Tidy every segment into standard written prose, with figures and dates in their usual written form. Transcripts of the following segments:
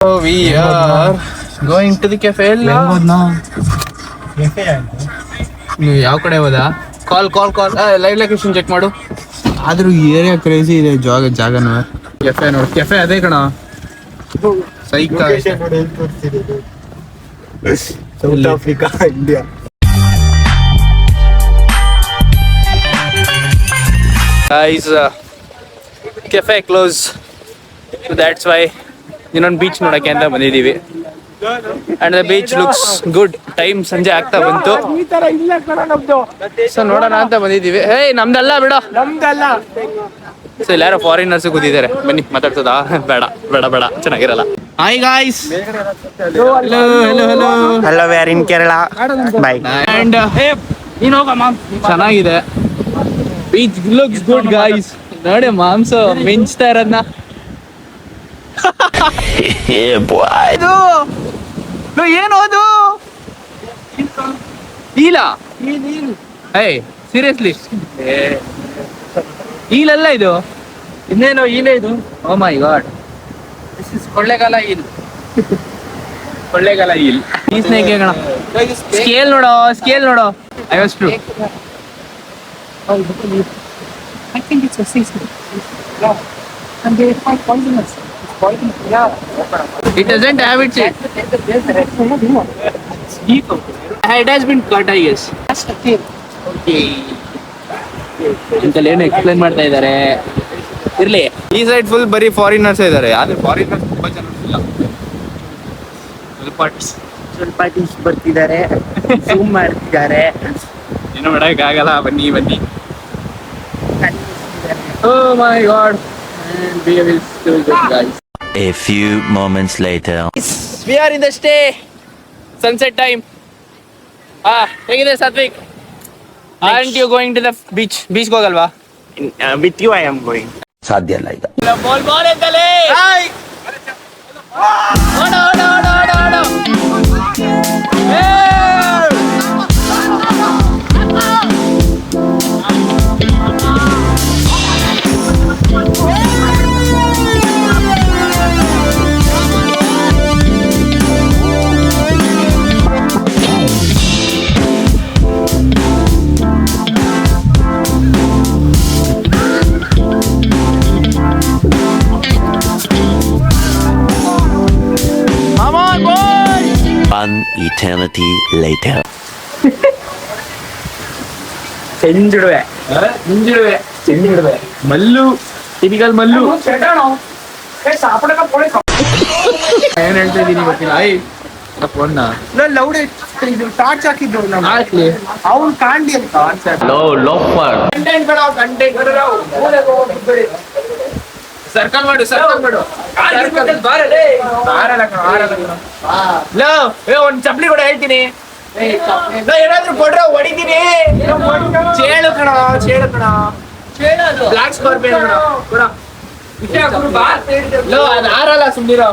So we are going to the cafe. ನೀವು ಯಾವ ಕಡೆ ಹೋದಾ? ಕಾಲ್ ಲೈವ್ ಲೊಕೇಶನ್ ಚೆಕ್ ಮಾಡು. ಆದ್ರೂ ಏರಿಯಾ ಕ್ರೇಜಿ ಇದೆ. ಜಾಗನ ಕೆಫೆ ನೋಡು. ಕೆಫೆ ಅದೇ ಕಣ. ಸೈಕ್ South Africa, India. Guys, cafe close. So that's why ಇನ್ನೊಂದು ಬೀಚ್ ನೋಡಕ್ಕೆ ಅಂತ ಬಂದಿದ್ದೀವಿ. And the beach looks good. Time ಸಂಜೆ ಆಗ್ತಾ ಬಂತು. ಸೊ ನೋಡೋಣ ಅಂತ ಬಂದಿದ್ದೀವಿ. ಹೇ ನಮ್ದಲ್ಲ ಬಿಡ. ಸೊ ಇಲ್ಲಿ ಯಾರೋ ಫಾರಿನರ್ಸ್ ಕೂತಿದ್ದಾರೆ. ಬನ್ನಿ ಮಾತಾಡ್ಸೋದಾ? ಬೇಡ ಚೆನ್ನಾಗಿರಲ್ಲ. Hi guys. Hello, we are in Kerala. Bye. And ಚೆನ್ನಾಗಿದೆ. Beach looks good guys. ನೋಡಿ ಮಾಂಸ ಮಿಂಚ್ತಾ ಇರೋದ್ನ. ಏನು ಅದು? ಈಲ? ಏಯ್ ಸೀರಿಯಸ್ಲಿ ಈಲಲ್ಲ ಇದು? ಇನ್ನೇನು ಈಲೇ ಇದು? ಓ ಮೈ ಗಾಡ್, ದಿಸ್ ಇಸ್ ಕೊಳ್ಳೇಗಾಲ ಈಲ್. ಕೊಳ್ಳೇಗಾಲ ಈಲ್. ಈ ಸ್ನೇಕ್ ಕಣ. ಸ್ಕೇಲ್ ನೋಡೋ. I was true. I think it's a season. Yeah. And they find poisonous. It's poisonous. Yeah. It doesn't have its head. It's deep. It has been cut, I guess. That's the tail. Okay. ಇಂತಲ್ಲಿ ಏನು explain ಮಾಡ್ತಾ ಇದ್ದಾರೆ. ಇರ್ಲಿ. ಈ side full ಬರೀ foreigners ಇದ್ದಾರೆ. ಆದ್ರೆ foreigners ತುಂಬಾ ಜನ ಇಲ್ಲ. ಸ್ವಲ್ಪ ಟೀಸ್ ಬರ್ತಿದ್ದಾರೆ, ಜೂಮ್ ಮಾಡ್ತಿದ್ದಾರೆ. ಏನೋ ಮಾಡಕ್ಕಾಗಲ್ಲ. ಬನ್ನಿ. Oh my god. And we will still good guys. A few moments later. We are in the stay. Sunset time. ಹೇಗಿದೆ Satwik? Aren't you going to the beach? Beach ಹೋಗಲ್ವಾ? With you I am going. ಸಾಧ್ಯ ಇಲ್ಲ ಈಗ. Ball ಎಂತಲೇ? Hi. ಓಡ. One eternity later. ಚೆಂಜಿಡುವೆ. Mallu, typical Mallu. ಏನ್ ಹೇಳ್ತಾ ಇದೀನಿ ಗೊತ್ತಿಲ್ಲ. ಫೋನ್ನ ಲೌಡ್ ಇದು ಟಾರ್ಚ್ ಹಾಕಿದ್ರು ಹಾಕ್ಲಿ. ಅವ್ನು ಕಾಂಡಿ ಅಂತ ಸರ್ಕಲ್ ಮಾಡು. ಒಂದ್ ಚಪ್ಲಿ ಕೂಡ ಹೇಳ್ತೀನಿ. ಏನಾದ್ರು ಕೊಡ್ರ ಹೊಡಿತೀನಿ. ಚೇಳು ಕಣ. ಬ್ಲಾಕ್ ಸ್ಕಾರ್ಪಿಯನ್ ಕಣ. ಅದು ಆರಲ್ಲ, ಸುಮ್ನಿರೋ.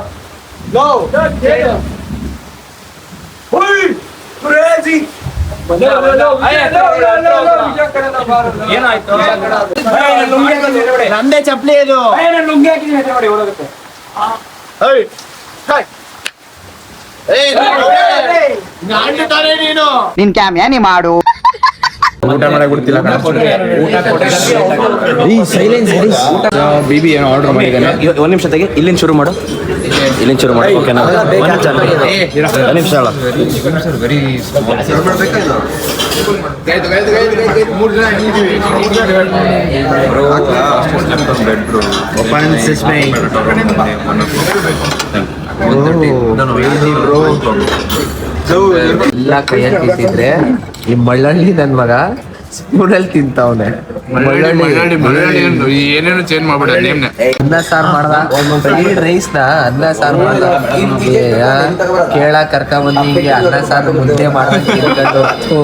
ಏನಾಯ್ತು? ನಂದೇ ಚಪ್ಲಿ ಅದು. ನೀನು ನಿನ್ ಕ್ಯಾಮ್ಯಾನಿ ಮಾಡು. ಊಟ ಮಾಡಕ್ ಬಿಡ್ತಿಲ್ಲ. ಬಿಬಿ ಏನೋ ಆರ್ಡರ್ ಮಾಡಿದ್ದಾನೆ. ಒಂದ್ ನಿಮಿಷ ತೆಗಿ. ಇಲ್ಲಿಂದ ಶುರು ಮಾಡು. ಓಕೆನಾ? ಒಂದ್ ನಿಮಿಷ ಹೇಳ. ವೆರಿ ಎಲ್ಲ ಕೈಯಲ್ಲಿ ತಿಂತಿದ್ರೆ ಈ ಮಳ್ಳಳ್ಳಿ ನನ್ ಮಗ ಸ್ಪೂನಲ್ಲಿ ತಿಂತಾವನೆ. ಏನೇನು ಚೇಂಜ್ ಮಾಡ್ಬಿಡ. ಅನ್ನ ಸಾರು ಮಾಡ್ದ. ಫ್ರೈಡ್ ರೈಸ್ ನ ಅನ್ನ ಸಾರು ಮಾಡ್ದ. ಕೇಳಕ್ ಕರ್ಕ ಬಂದು ಹಿಂಗೆ ಅನ್ನ ಸಾರು ಮುದ್ದೆ ಮಾಡ್ಕೊಂಡು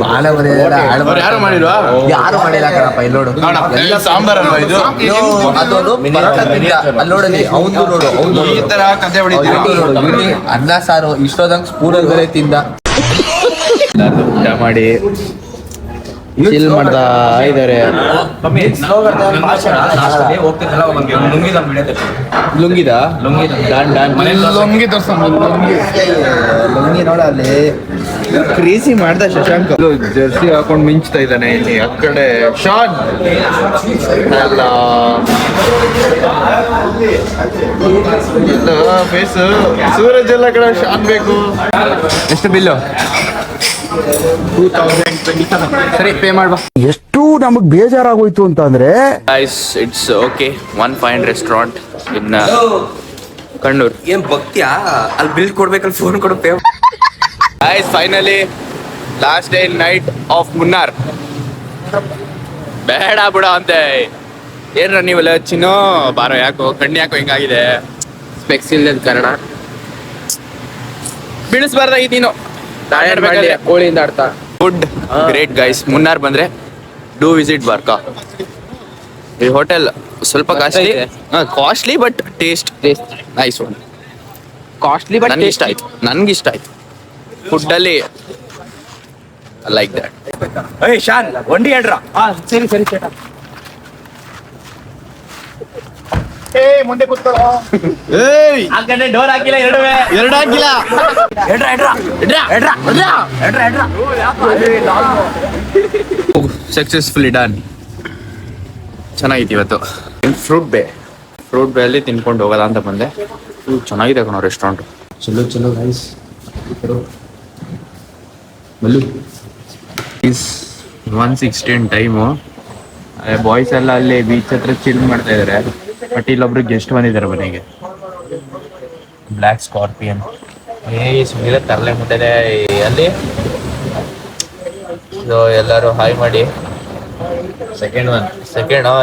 ಬಾಳ ಮನೆಯಲ್ಲ ಯಾರು ಮಾಡಿಲ್ವಾ? ಯಾರು ಮಾಡಿಲ್ಲ ಕಣಪ್ಪ. ಇಲ್ಲಿ ನೋಡು, ಎಲ್ಲ ಸಾಂಬಾರ್ ಅಲ್ವಾ ಇದು? ಅದೊಂದು ಅಲ್ಲಿ ನೋಡಲಿ. ಅವ್ನು ನೋಡು, ಅವ್ನು ಈ ತರ ಕತೆ ಹೊಡಿತೀವಿ. ಅನ್ನ ಸಾರು ಇಷ್ಟೋದಂಗ್ ಸ್ಪೂನಲ್ಲಿ ಬೇರೆ ತಿಂದ. ಊಟ ಮಾಡಿ ಚಿಲ್ ಮಾಡ್ತಾ ಇದ್ದಾರೆ. ಲುಂಗಿದ ಲುಂಗಿ ನೋಡ ಅಲ್ಲಿ ಕ್ರೀಸಿ ಮಾಡ್ದ ಶಶಾಂಕ್. ಜರ್ಸಿ ಹಾಕೊಂಡು ಮಿಂಚ್ತಾ ಇದ್ದಾನೆ ಇಲ್ಲಿ. ಆ ಕಡೆ ಶಾನ್ ಅಲ್ಲ ಫೇಸ್ ಸೂರಜ್ ಎಲ್ಲ ಕಡೆ ಶಾನ್ ಬೇಕು. ಎಷ್ಟು ಬಿಲ್ಲು? 2027. ಸರಿ ಪೇ ಮಾಡುವ. ಎಷ್ಟು ನಮಗ್ ಬೇಜಾರಾಗೋಯ್ತು ಅಂತ ಅಂದ್ರೆ ಇಟ್ಸ್ ಓಕೆ. 1 ಫೈನ್ ರೆಸ್ಟೋರೆಂಟ್ ಇನ್ನ ಕಣ್ಣೂರ್. ಏನ್ ಭಕ್ತಿಯಾ? ಅಲ್ಲಿ ಬಿಲ್ ಕೊಡ್ಬೇಕಲ್ಲಿ ಫೋನ್ ಕೊಡು pay. Guys finally last day knight of Munnar. ಬೇಡ ಬಿಡ ಅಂತೆ. ಏನ್ರ ನೀವೆಲ್ಲ ಚಿನ್ನೋ ಬಾರೋ, ಯಾಕೋ ಕಣ್ಣು ಯಾಕೋ ಹಿಂಗಾಗಿದೆ? ಸ್ಪೆಕ್ಸ್ ಇಲ್ಲದ ಕಾರಣ ಬೀಳಿಸ್ಬಾರ್ದಾಗಿ ನೀನು. ಕೋಳಿಯಿಂದ ಆಡ್ತಾ. Food great guys. ಮುನ್ನಾರ್ ಬಂದ್ರೆ ಡೂ ವಿಸಿಟ್ ಬಾರ್ಕಾ. ಈ ಹೋಟೆಲ್ ಸ್ವಲ್ಪ costly but taste nice one. Costly but ನನ್ಗೆ ಇಷ್ಟ ಆಯ್ತು. ನನ್ಗಿಷ್ಟ ಆಯ್ತು ಫುಡ್ ಅಲ್ಲಿ. Like that. ಏಯ್ ಶಾನ್ ಒಂಡಿ ಹೇಳ್ರ. ಸರಿ ಸರಿ ಚೇಟ. ಮುಂದೆ ಕೂತ್ಕೊಳ್ಳೋ. ಏಯ್ ಆ ಕಡೆ ಡೋರ್ ಹಾಕಿಲ್ಲ. ಎರಡು ಹಾಕಿಲ್ಲ. Successfully done. ಚೆನ್ನಾಗಿತ್ತು ಇವತ್ತು. ಫ್ರೂಟ್ ಬೇ ಅಲ್ಲಿ ತಿನ್ಕೊಂಡು ಹೋಗೋದ ಅಂತ ಬಂದೆ. ಚೆನ್ನಾಗಿದೆ ಕಣೋ ರೆಸ್ಟೋರೆಂಟ್. ಚಲೋ ಗೈಸ್. Is 1:16 time. ಬಾಯ್ಸ್ ಎಲ್ಲ ಅಲ್ಲಿ ಬೀಚ್ ಹತ್ರ ಚಿಲ್ ಮಾಡ್ತಾ ಇದಾರೆ. ಬಟ್ ಇಲ್ಲೊಬ್ರು ಗೆಸ್ಟ್ ಬಂದಿದ್ದಾರೆ ಮನೆಗೆ. Black scorpion. ಸುಮ್ಮನೆ ತರಲೆ ಮುಟ್ಟಿದೆ ಅಲ್ಲಿ. ಎಲ್ಲರೂ ಹಾಯ್ ಮಾಡಿ. ಸೆಕೆಂಡ್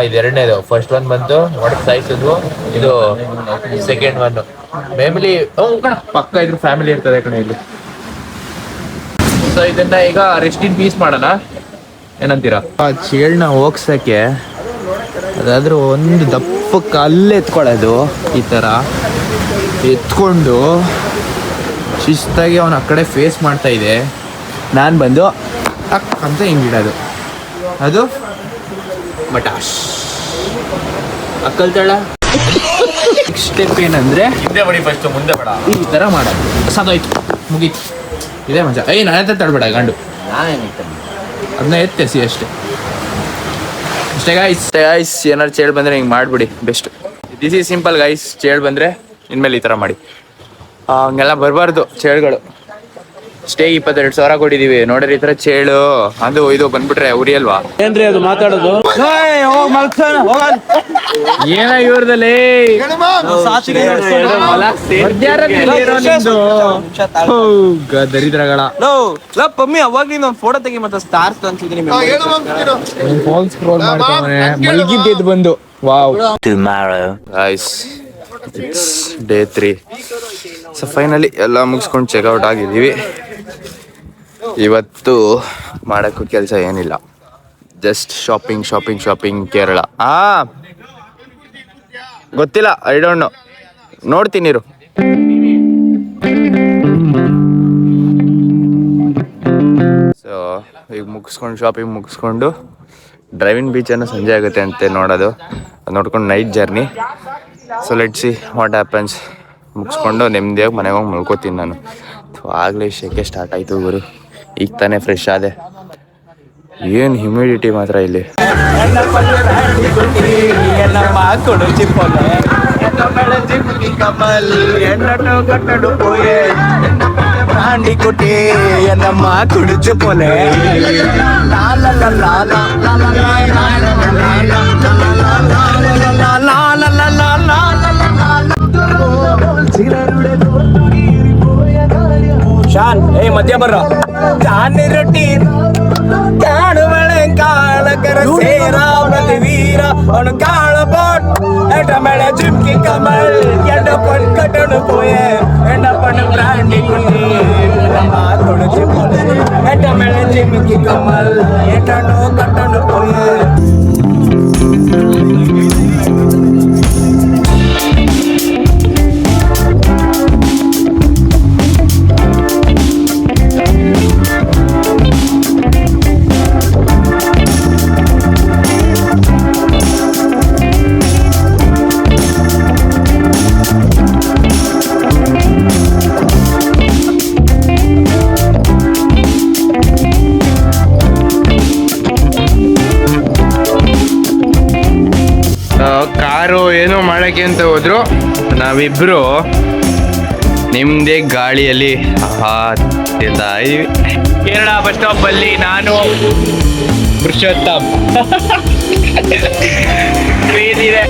ಇದು ಎರಡನೇದು. ಫಸ್ಟ್ ಒನ್ ಬಂತು ಒಡಕ್ ಸಾಯಿಸಿದ್ವು. ಇದು ಸೆಕೆಂಡ್ ಒನ್. ಫ್ಯಾಮಿಲಿ ಕಣ ಪಕ್ಕ ಇದ್ರು ಫ್ಯಾಮಿಲಿ ಇರ್ತದೆ ಕಣ ಇಲ್ಲಿ. ಸೊ ಇದನ್ನ ಈಗ ರೆಸ್ಟ್ ಇನ್ ಪೀಸ್ ಮಾಡೋಣ, ಏನಂತೀರಾ? ಚೇಳ್ನ ಹೋಗ್ಸಕ್ಕೆ ಅದಾದ್ರೂ ಒಂದು ದಪ್ಪ ಕಲ್ಲು ಎತ್ಕೊಳ್ಳೋದು. ಈ ಥರ ಎತ್ಕೊಂಡು ಶಿಸ್ತಾಗಿ ಅವನು ಆ ಕಡೆ ಫೇಸ್ ಮಾಡ್ತಾ ಇದೆ. ನಾನು ಬಂದು ಅಕ್ ಅಂತ ಹಿಂಗಿಡೋದು. ಅದು ಮಟಾಶ್ ಅಕ್ಕಲ್ತಳ. ನೆಕ್ಸ್ಟ್ ಸ್ಟೆಪ್ ಏನಂದ್ರೆ ಮುಂದೆ ಬೇಡ, ಈ ಥರ ಮಾಡೋದು. ಸಾಕಾಯ್ತು, ಮುಗೀತು. ಇದೇ ಮಜಾ. ನನ್ನ ಹತ್ರ ತಡಬೇಡ ಗಂಡು, ಅದನ್ನ ಎತ್ತೆಸಿ ಅಷ್ಟೇ. ಅಷ್ಟೇ ಗಾಯ್ಸ್. ಏನಾರು ಚೇಳು ಬಂದರೆ ಹಿಂಗೆ ಮಾಡಿಬಿಡಿ, best. This is simple guys. ಚೇಳು ಬಂದರೆ ಇನ್ಮೇಲೆ ಈ ಥರ ಮಾಡಿ. ಹಂಗೆಲ್ಲ ಬರಬಾರ್ದು ಚೇಳುಗಳು. ಸ್ಟೇ 22,000 ಕೊಟ್ಟಿದ್ದೀವಿ ನೋಡ್ರಿ. ಈ ಥರ ಚೇಳು ಅದು ಇದು ಬಂದ್ಬಿಟ್ರೆ ಉರಿಯಲ್ವಾ? ಏನ್ರಿ ಅದು ಮಾತಾಡೋದು? ಏನ ಇವ್ರದಲ್ಲಿ ದರಿದ್ರಗಳ ಪಮ್ಮಿ. ಅವಾಗ ನೀನು ಒಂದು ಫೋಟೋ ತೆಗಿ ಮತ್ತೆ ಸ್ಟಾರ್ಸ್ ಅನ್ಸಿದ್ದೀನಿ. ಫೋನ್ ಸ್ಕ್ರೋಲ್ ಮಾಡ್ತಾನೆ ಮಲಗಿದ್ದು ಬಂದು. Wow. Tomorrow. Guys it's day 3. So finally ಎಲ್ಲ ಮುಗಿಸ್ಕೊಂಡು ಚೆಕ್ಔಟ್ ಆಗಿದ್ದೀವಿ. ಇವತ್ತು ಮಾಡೋಕ್ಕೂ ಕೆಲಸ ಏನಿಲ್ಲ, ಜಸ್ಟ್ ಶಾಪಿಂಗ್ ಕೇರಳ. ಗೊತ್ತಿಲ್ಲ, ಐ ಡೋಂಟ್ ನೋ, ನೋಡ್ತೀನಿ ಇರು. ಸೊ ಈಗ ಶಾಪಿಂಗ್ ಮುಗಿಸ್ಕೊಂಡು ಡ್ರೈವಿಂಗ್ ಬೀಚನ್ನು ಸಂಜೆ ಆಗುತ್ತೆ ಅಂತೆ ನೋಡೋದು. ಅದು ನೋಡ್ಕೊಂಡು night journey. So let see what happens. ಮುಗಿಸ್ಕೊಂಡು ನೆಮ್ಮದಿಯಾಗಿ ಮನೆಗೆ ಹೋಗಿ ಮಲ್ಕೋತೀನಿ ನಾನು. ಆಗಲೇ ಶೆಕೆ ಸ್ಟಾರ್ಟ್ ಆಯಿತು ಗುರು. ಈಗ ತಾನೇ ಫ್ರೆಶ್ ಆದೆ. ಏನು ಹ್ಯುಮಿಡಿಟಿ ಮಾತ್ರ ಇಲ್ಲಿ. ಶಾನ್ ಮಧ್ಯ ಬರ್ರ ಜಾನಿ ರೊಟ್ಟಿ ಕಾಡು ಬೆಳೆ ಕಾಳಕರ ಸೇರಾವಣಿ ವೀರ ಅವನು ಕಾಳ ಬೋಟ್ ಎಟ ಬೆಳೆ ಜುಮ್ಕಿ ಕಮಲ್ ಎಡ ಪಣ್ ಕಟಣು ಪೋಯೆ ಎಡ ಪಣ್ ಬ್ರಾಂಡಿ ಕುಂಡಿ ಮಾತೊಡು ಚಿಪ್ಪಲೆ ಎಟ ಬೆಳೆ ಜಿಮ್ಕಿ ಕಮಲ್ ಎಟಣು ಕಟಣು ಪೋಯೆ. ಯಾರು ಏನೋ ಮಾಡಕ್ಕೆ ಅಂತ ಹೋದ್ರು, ನಾವಿಬ್ರು ನಿಮ್ದೇ ಗಾಳಿಯಲ್ಲಿ ಹಾರ್ತಿದ್ದ ಇದೀವಿ. ಕೇರಳ ಬಸ್ ಸ್ಟಾಪ್ ಅಲ್ಲಿ ನಾನು ಪುರುಷೋತ್ತಮ್ ಇದೆ